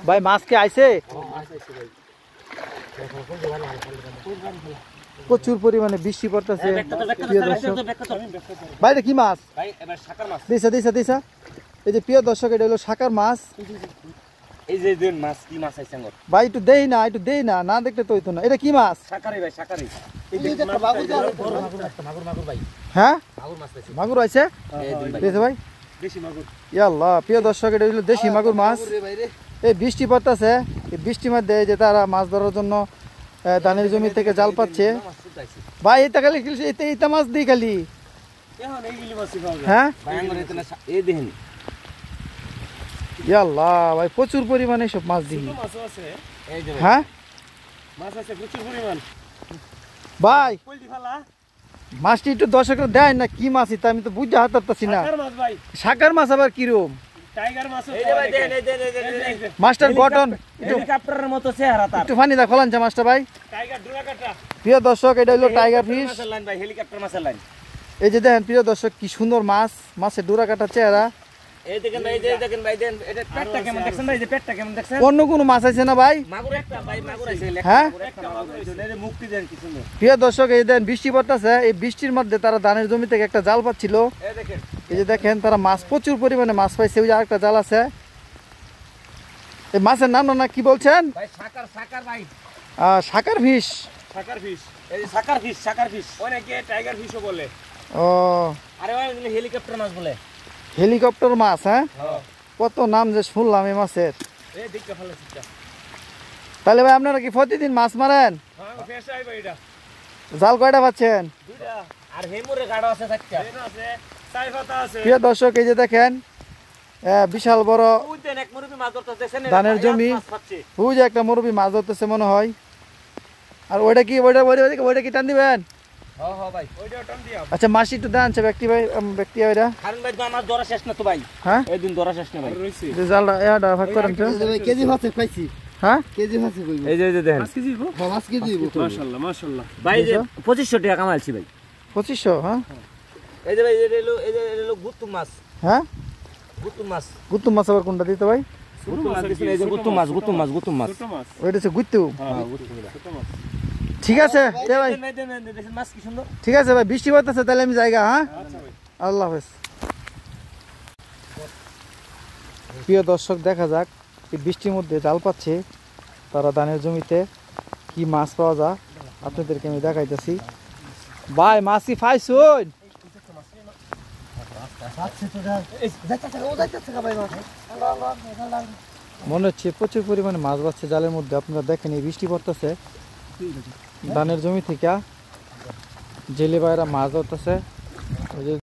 ভাই মাছ কে আইছে? প্রচুর পরিমাণে বৃষ্টি পড়তেছে। ভাই এটা কি মাছ? দিশা দিশা দিশা। এই যে প্রিয় দর্শক, এটা হলো শাকার মাছ। এই যে দেন মাছ, কি মাছ আইছে আঙ্গর? ভাই একটু দেই না, একটু দেই না, না দেখলে তো হইতো না। এটা কি মাছ? শাকারি ভাই, শাকারি। এই যে একটা মাগুর ভাই। হ্যাঁ মাগুর মাছ পাইছি। মাগুর আইছে? এই দুই ভাই। দেখছে ভাই? দেশি মাগুর। ইয়া আল্লাহ, প্রিয় দর্শক, এটা হলো দেশি মাগুর মাছ। এই বৃষ্টি পড়তেছে, এই বৃষ্টির মধ্যে যে তারা মাছ ধরার জন্য ধানের জমি থেকে জাল পাচ্ছে। ভাই এটা খালি এইটা মাছ দিই খালি। এখন এইগুলি মাছই পাওয়া যায়। হ্যাঁ ভাই আঙ্গর এতে না, এই দেখেন। ইয়া আল্লাহ ভাই, প্রচুর পরিমাণে সব মাছ দিই। ছোট মাছও আছে। এই যে হ্যাঁ মাছ আছে প্রচুর পরিমাণ। ভাই পোল্ট্রি ফালা। মাছটি একটু দর্শকরা দেয় না, কি মাছ এটা আমি তো বুঝতে হাতারতাছি না। শাকার মাছ ভাই। শাকার মাছ আবার কিরম? টাইগার মাছ। এই যে ভাই দেন, এই যে মাছটার গঠন একটু হেলিকপ্টারের মতো চেহারা তার। একটু ফানি দা খোলানছে মাছটা ভাই। টাইগার ডুরাকাটা। প্রিয় দর্শক, এটা হলো টাইগার ফিশ। মাছের লাইন ভাই, হেলিকপ্টার মাছের লাইন। এই যে দেখেন প্রিয় দর্শক, কি সুন্দর মাছ, মাছের ডোরা কাটা চেহারা। এই দেখেন ভাই, এই যে দেখেন ভাই দেন, এটা পেটটা কেমন দেখছেন ভাই? এই যে পেটটা কেমন দেখছেন? অন্য কোনো মাছ আছে না ভাই? মাগুর একটা ভাই, মাগুর আইছে। হ্যাঁ একটা মাগুর হইছে, এই যে মুক্তি দেন কি সুন্দর। প্রিয় দর্শক, এই দেন বৃষ্টি পড়তেছে, এই বৃষ্টির মধ্যে তারা ধানের জমি থেকে একটা জাল পাচ্ছিল। এই দেখেন। এই যে দেখেন তারা মাছ প্রচুর পরিমাণে মাছ পাইছে। ওই যে আরেকটা জাল আছে। এই মাছের নাম না কি বলছেন? ভাই শাকার, শাকার ভাই। শাকার ফিশ। শাকার ফিশ। এই যে শাকার ফিশ, শাকার ফিশ। অনেকে টাইগার ফিশও বলে। ও আরে ভাই হেলিকপ্টার মাছ বলে। হেলিকপ্টার মাছ। হ্যাঁ কত নাম যে শুনলাম এই মাছের। এই দিকটা ভালো সিস্টেম। তাহলে ভাই আপনারা কি প্রতিদিন মাছ মারেন? হ্যাঁ ফ্রেশ আই ভাই এটা। জাল কয়টা পাচ্ছেন? দুইটা। আর হেমুরে গাড়ো আছে চারটা। দেন আছে, চাই পাতা আছে। প্রিয় দর্শক, এই যে দেখেন বিশাল বড় ওই দেন এক মুরগি মাছ ধরতে দেখছেন? ধানের জমি। ওই যে একটা মুরব্বী মাছ ধরতেছে মনে হয়। আর ওইটা কি ওইটা কি টান দিবেন? হ্যাঁ হ্যাঁ ভাই। ওইটা টান দিয়া। আচ্ছা মাছটি একটু দেন ব্যক্তি ভাই, ব্যক্তি ওইটা। কারণ ভাই তো আমার ধরা শেষ না তো ভাই। হ্যাঁ এই দিন ধরা শেষ না ভাই। রইছে। যে জালটা এটা ভাগ করেন তো। কেজি মাছ পাইছি, হ্যাঁ কেজি মাছ কইব। এই যে দেখেন। 5 কেজি গো। 5 কেজি দিব। মাশাআল্লাহ, মাশাআল্লাহ। ভাই যে 2500 টাকা কামাইছি ভাই। 2500। হ্যাঁ এই যে ভাই এই যে গুত্তু মাছ। হ্যাঁ গুত্তু মাছ। গুত্তু মাছ আবার কোনটা দিতে ভাই? গুত্তু মাছ দিছেন, এই যে গুত্তু মাছ, গুত্তু মাছ, গুত্তু মাছ। ছোট মাছ। ওইটা হচ্ছে গুত্তু। হ্যাঁ, ছোট মাছ। ঠিক আছে দে ভাই, দেখেন মাছ কি সুন্দর। ঠিক আছে ভাই, বৃষ্টি পড়তেছে তাহলে আমি যাইগা। হ্যাঁ আচ্ছা ভাই। আল্লাহ হাফেজ। প্রিয় দর্শক, দেখা যাক এই বৃষ্টির মধ্যে জাল পাচ্ছে তারা ধানের জমিতে, কি মাছ পাওয়া যায় আপনাদেরকে আমি দেখাইতেছি। ভাই মাছ কি পাইছুন? মনে হচ্ছে প্রচুর পরিমাণে মাছ পাচ্ছে জালের মধ্যে। আপনারা দেখেন এই বৃষ্টি পড়তেছে, ধানের জমি থেকে জেলে ভাইরা মাছ ধরতেছে।